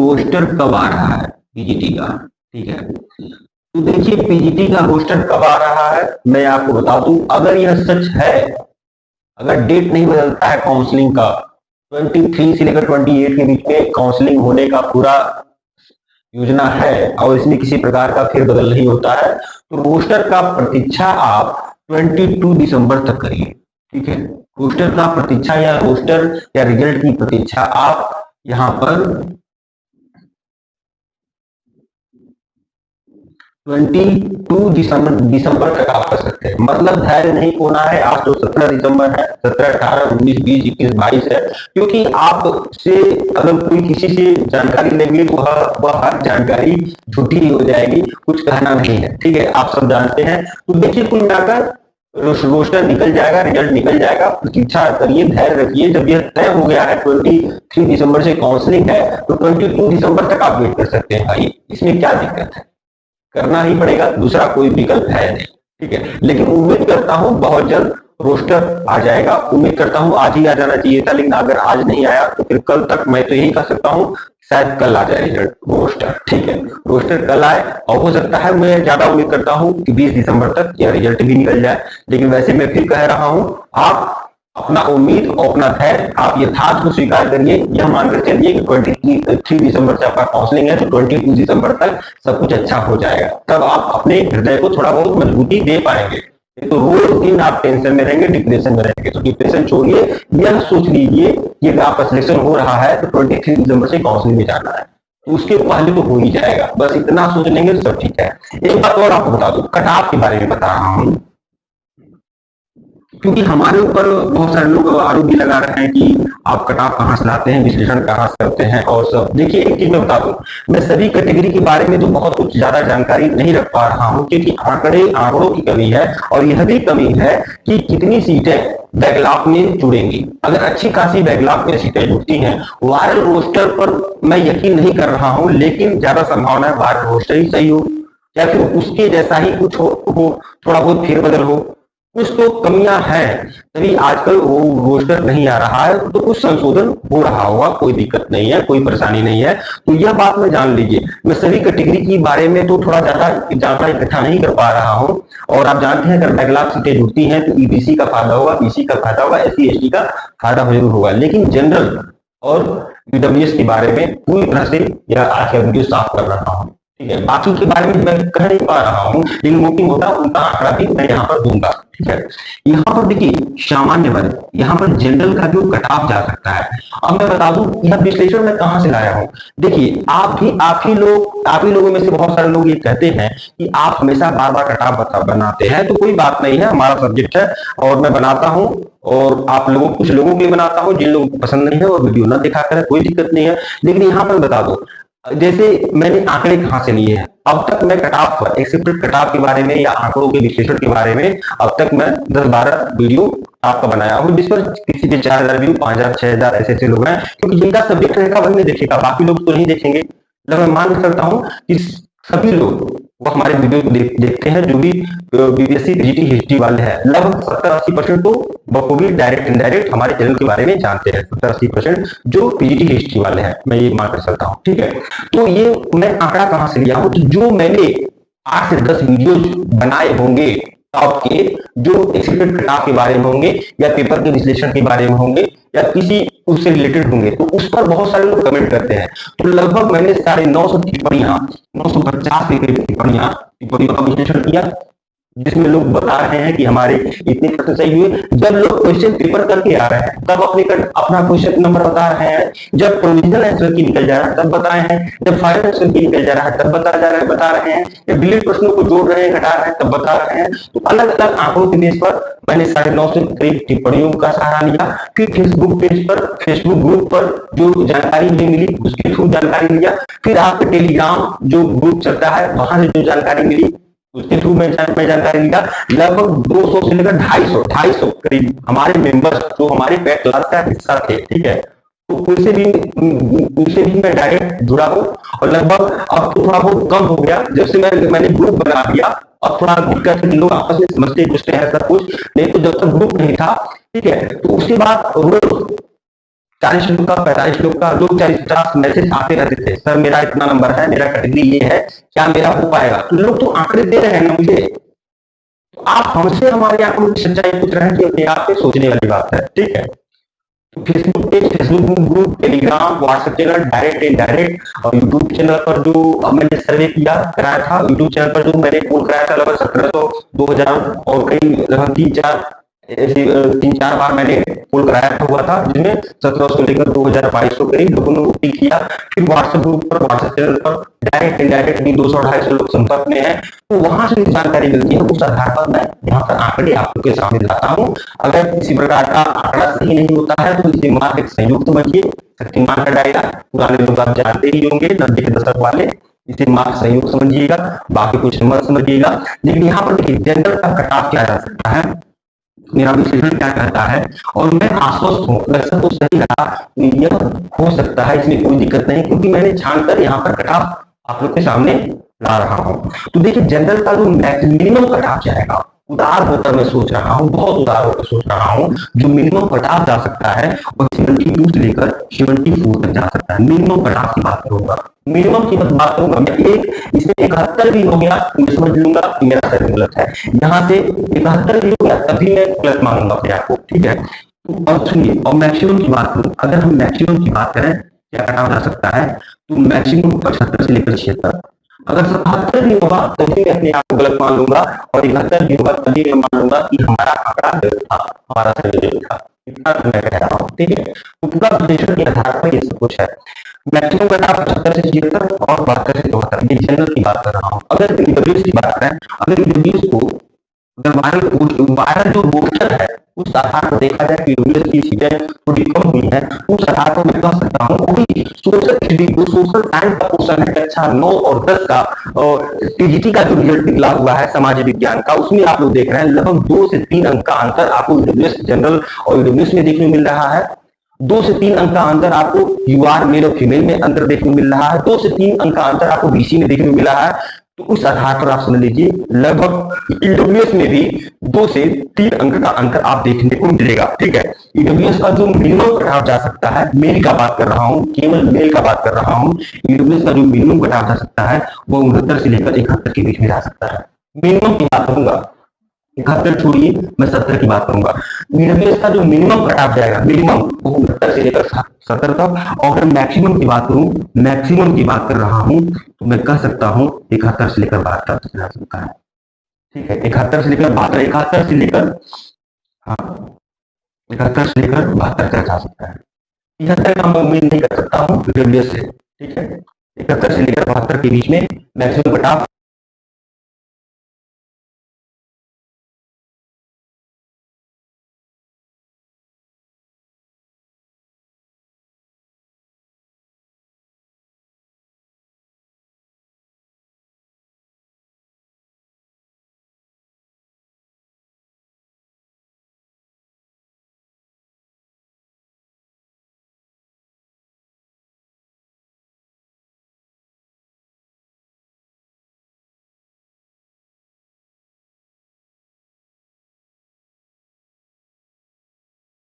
Roster कब आ रहा है पीजीटी का, ठीक है। तो देखिए पीजीटी का रोस्टर कब आ रहा है मैं आपको बता दूं, अगर यह सच है, अगर डेट नहीं बदलता है काउंसलिंग का, 23 से लेकर 28 के बीच में काउंसलिंग होने का पूरा योजना है और इसमें किसी प्रकार का फेरबदल नहीं होता है, तो रोस्टर का प्रतीक्षा आप 22 दिसंबर तक करिए, ठीक है। रोस्टर का प्रतीक्षा या रोस्टर या रिजल्ट की प्रतीक्षा आप यहां पर 22 दिसंबर तक आप कर सकते हैं। मतलब धैर्य नहीं खोना है। आज तो 17 दिसंबर है, 17, 18, 19, 20, 21, 22 है, क्योंकि आपसे अगर कोई किसी से जानकारी लेंगे वह हर जानकारी झूठी ही हो जाएगी, कुछ कहना नहीं है, ठीक है। आप सब जानते हैं। तो देखिए कुल मिलाकर रोस्टर निकल जाएगा, रिजल्ट निकल जाएगा, प्रतीक्षा करिए, धैर्य रखिए। जब यह तय हो गया है 23 दिसंबर से काउंसलिंग है, तो 22 दिसंबर तक आप वेट कर सकते हैं भाई, इसमें क्या दिक्कत है, करना ही पड़ेगा, दूसरा कोई विकल्प है नहीं, ठीक है। लेकिन उम्मीद करता हूं बहुत जल्द रोस्टर आ जाएगा, उम्मीद करता हूं आज ही आ जाना चाहिए था, लेकिन अगर आज नहीं आया तो फिर कल तक मैं तो यही कह सकता हूं, शायद कल आ जाए रिजल्ट रोस्टर, ठीक है। रोस्टर कल आए और हो सकता है, मैं ज्यादा उम्मीद करता हूं कि 20 दिसंबर तक यह रिजल्ट भी निकल जाए। लेकिन वैसे मैं फिर कह रहा हूं, आप अपना उम्मीद और अपना धैर्य, आप यथार्थ को स्वीकार करिए, यह मानकर चलिए कि 23 दिसंबर से आपका काउंसलिंग है, तो 22 दिसंबर तक सब कुछ अच्छा हो जाएगा। तब आप अपने हृदय को थोड़ा बहुत मजबूती दे पाएंगे। तो रोज दिन आप टेंशन में रहेंगे, डिप्रेशन में रहेंगे, तो डिप्रेशन छोड़िए, यह सोच लीजिए कि अगर आपका सिलेक्शन हो रहा है तो 23 दिसंबर से काउंसलिंग में जाना है, तो उसके पहले तो हो ही जाएगा। बस इतना सोच लेंगे तो सब ठीक है। एक बात और आपको बता दूं, कट ऑफ के बारे में बता रहा हूं, क्योंकि हमारे ऊपर बहुत सारे लोग आरोप भी लगा रहे हैं कि आप कट ऑफ कहां से लाते हैं, विश्लेषण कहां से करते हैं और सब। देखिए एक चीज मैं बता दूं, मैं सभी कैटेगरी के बारे में तो बहुत कुछ ज्यादा जानकारी नहीं रख पा रहा हूं, क्योंकि आंकड़ों की कमी है, और यह भी कमी है कि कितनी सीटें बैकलॉग में जुड़ेंगी। अगर अच्छी खासी बैकलॉग में सीटें जुड़ती हैं, वायरल रोस्टर पर मैं यकीन नहीं कर रहा हूं, लेकिन ज्यादा संभावना है वायरल रोस्टर ही सही हो, या फिर उसके जैसा ही कुछ हो थोड़ा बहुत फेरबदल हो। कुछ तो कमियां हैं, तभी आजकल वो रोस्टर नहीं आ रहा है, तो कुछ संशोधन हो रहा होगा, कोई दिक्कत नहीं है, कोई परेशानी नहीं है। तो यह बात में जान लीजिए, मैं सभी कैटेगरी के बारे में तो थोड़ा ज्यादा जानकारी इकट्ठा नहीं कर पा रहा हूँ। और आप जानते हैं, अगर बैकलॉग सीटें जुड़ती हैं तो ईबीसी का फायदा होगा, बीसी का फायदा होगा, एससी एसटी का फायदा जरूर होगा। लेकिन जनरल और ईडब्ल्यूएस के बारे में पूरी तरह से यह आज का वीडियो साफ कर रहा हूँ, ठीक है। बाकी के बारे में मैं कह नहीं पा रहा हूँ, लेकिन वोटिंग होगा उनका आंकड़ा भी मैं यहाँ पर दूंगा, ठीक है। यहाँ पर देखिए सामान्य वर्ग, यहाँ पर जनरल का जो कट ऑफ जा सकता है। अब मैं बता दूं यह विश्लेषण मैं कहां से लाया हूँ। देखिए आप ही लोगों में से बहुत सारे लोग ये कहते हैं कि आप हमेशा बार बार कट ऑफ बनाते हैं, तो कोई बात नहीं है, हमारा सब्जेक्ट है और मैं बनाता हूँ, और आप लोगों कुछ लोगों के लिए बनाता हूँ, जिन लोगों को पसंद नहीं है और वीडियो ना दिखा करें, कोई दिक्कत नहीं है। लेकिन यहाँ पर बता दो, जैसे मैंने आंकड़े कहां से लिए हैं, अब तक मैं कट ऑफ पर, एक्सेप्टेड कट ऑफ के बारे में या आंकड़ों के विश्लेषण के बारे में अब तक मैं 10-12 वीडियो आपका बनाया हूं, जिस पर किसी के 4000 व्यू, 5000, 6000 ऐसे लोग हैं, क्योंकि जिनका सब्जेक्ट रहेगा वही नहीं देखेगा, बाकी लोग तो नहीं देखेंगे। मतलब मैं मान सकता हूं कि सभी लोग वो हमारे वीडियो को देखते हैं, जो भी बीपीएससी पीजीटी हिस्ट्री वाले हैं, लगभग 70-80% तो बखूबी डायरेक्ट इनडायरेक्ट हमारे चैनल के बारे में जानते हैं। 70-80% जो पीजीटी हिस्ट्री वाले हैं, मैं ये मानकर चलता हूँ, ठीक है। तो ये मैं आंकड़ा कहां से लिया हूं, तो जो मैंने 8 से 10 वीडियो बनाए होंगे आपके, जो एक्सपेक्टेड कट ऑफ के बारे में होंगे या पेपर के विश्लेषण के बारे में होंगे या किसी उससे रिलेटेड होंगे, तो उस पर बहुत सारे लोग कमेंट करते हैं। तो लगभग मैंने 950 टिप्पणियां, 950 टिप्पणियों का विश्लेषण किया, जिसमें लोग बता रहे हैं कि हमारे इतने प्रश्न सही हुए। जब लोग क्वेश्चन पेपर करके आ रहे हैं तब अपना क्वेश्चन नंबर बता रहे हैं, जब प्रोविजनल आंसर की निकल जा रहा है तब बता रहे हैं, जब फाइनल आंसर की निकल जा रहा है तब बता रहे हैं, जब डिलीट प्रश्नों को जोड़ रहे हैं, घटा रहे हैं, तब बता रहे हैं। तो अलग अलग आंकड़ों के बेस पर मैंने 950 करीब टिप्पणियों का सहारा लिया। फिर फेसबुक पेज पर, फेसबुक ग्रुप पर जो जानकारी मुझे मिली उसके थ्रू जानकारी लिया। फिर आपके टेलीग्राम जो ग्रुप चलता है वहां से जो जानकारी मिली उसके थ्रू मैं जानकारी लिया। लगभग 200 से लेकर 250 करीब हमारे मेंबर्स जो हमारे बैच क्लास का हिस्सा थे, ठीक है, तो उनसे भी मैं डायरेक्ट जुड़ा हूँ। और लगभग अब तो थोड़ा बहुत कम हो गया, जब से मैंने ग्रुप बना दिया। अब थोड़ा दिक्कत है, लोग आपस में समझते पूछते हैं सब कुछ, नहीं तो जब तक ग्रुप नहीं था, ठीक है, तो उसके बाद रोज 40 श्लोक का, 45 श्लोक का, लोग 40-50 मैसेज आते रहते थे, सर मेरा इतना नंबर है, मेरा कैटेगरी ये है, क्या मेरा हो पाएगा? तो लोग तो आंकड़े दे रहे हैं ना मुझे, तो आप हमसे हमारे आंकड़ों की सच्चाई पूछ रहे हैं, कि अपने आप पे सोचने वाली बात है। ठीक है, तो Facebook page, Facebook group, Telegram, WhatsApp channel, direct indirect, और यूट्यूब चैनल पर जो मैंने सर्वे किया कराया था, यूट्यूब चैनल पर जो मैंने पोल कराया था, लगभग 1700, 2000 और कई लगभग 3-4 ऐसे 3-4 बार मैंने पोल कराया हुआ था, जिसमें 1700 लेकर 2200 करीब लोगों ने वोटिंग किया। फिर व्हाट्सएप ग्रुप पर, व्हाट्सएप चैनल पर डायरेक्ट इनडायरेक्ट भी 200-250 लोग संपर्क में है, तो वहां से जानकारी मिलती है, उस आधार पर मैं यहाँ पर आंकड़े आपके सामने लाता हूँ। अगर किसी प्रकार का आंकड़ा सही नहीं होता है तो इसे मात्र एक संयुक्त समझिए, शक्तिमान का डायरा पुराने लोग आप जानते ही होंगे, 90 के दशक वाले, इसे मात्र संयुक्त समझिएगा, बाकी कुछ मत समझिएगा। लेकिन यहाँ पर देखिए जनरल का कटाव क्या जा सकता है, मेरा विश्लेषण क्या कहता है, और मैं आश्वस्त हूँ, वैसा तो सही रहा, यह हो सकता है, इसमें कोई दिक्कत नहीं, क्योंकि मैंने छानकर यहाँ पर कटाव आप लोग के सामने ला रहा हूँ। तो देखिए जनरल का जो मिनिमम कटाव जाएगा, उदार होकर मैं सोच रहा हूँ, बहुत उदार होकर सोच रहा हूँ, जो मिनिमम कटाव जा सकता है वो 72 से लेकर 74 तक जा सकता है। मिनिमम कटाव की बात करूंगा, मिनिमम की बात करूंगा मैं, एक इसमें 71 भी हो गया मैं समझ लूंगा कि मेरा सर्वे गलत है, यहाँ से 71 भी हो गया तभी मैं गलत मानूंगा अपने आप को। ठीक है, तो और सुनिए, और मैक्सिमम की बात करूं, अगर हम मैक्सिमम की बात करें क्या कटाव जा सकता है, तो मैक्सिमम 75 से लेकर 76। अगर 77 भी होगा तभी मैं अपने आप को गलत मान लूंगा, और 71 भी होगा तभी मैं मान लूंगा कि हमारा आंकड़ा गलत था, हमारा सर्वे गलत था। इतना तो मैं कह रहा हूँ। ठीक है, तो पूरा विश्लेषण के आधार पर ये सब कुछ है। मैक्सिमम कटाव 75 से 76 और 72 से 74, ये जनरल की बात कर रहा हूँ। अगर ईडब्ल्यूएस की बात करें, अगर ईडब्ल्यूएस को, अगर वायरल जो रोस्टर है उस आधार पर देखा जाए कि ईडब्ल्यूएस की सीटें थोड़ी कम हुई है, उस आधार पर मैं कह सकता हूँ वही सोशल साइंस का क्वेश्चन है कक्षा 9 और 10 का, और टीजीटी का जो रिजल्ट निकला हुआ है समाज विज्ञान का, उसमें आप लोग देख रहे हैं लगभग 2 से 3 अंक का अंतर आपको ईडब्ल्यूएस जनरल और ईडब्ल्यूएस में देखने को मिल रहा है। 2 से 3 अंक का अंतर आपको यूआर मेल और फीमेल में अंतर देखने को मिल रहा है, 2 से 3 अंक का अंतर आपको बीसी में देखने को मिला है। तो उस आधार पर आप समझ लीजिए लगभग ईडब्ल्यूएस में भी 2 से 3 अंक का अंतर आप देखने को मिलेगा। ठीक है, ईडब्ल्यूएस का जो मिनिमम कटाव जा सकता है, मेल का बात कर रहा हूँ, केवल मेल का बात कर रहा हूँ, ईडब्ल्यूएस का जो मिनिमम कटाव जा सकता है वो 69 से लेकर 71 के बीच में जा सकता है। मिनिमम की बात करूंगा, 71 छोड़िए, मैं 70 की बात करूंगा। ईडब्ल्यूएस का जो मिनिमम कटाव जाएगा, मिनिमम वो 69 से लेकर 70 तक, और अगर मैक्सिमम की बात करूं, मैक्सिमम की बात कर रहा हूं, तो मैं कह सकता हूं 71 से लेकर 72 तक जा सकता है। ठीक है, 71 से लेकर 72, 71 से लेकर, हाँ 71 से लेकर 72 तक जा सकता है। 73 का मैं उम्मीद नहीं कर सकता हूँ ईडब्ल्यूएस से। ठीक है, 71 से लेकर 72 के बीच में मैक्सिमम कटाव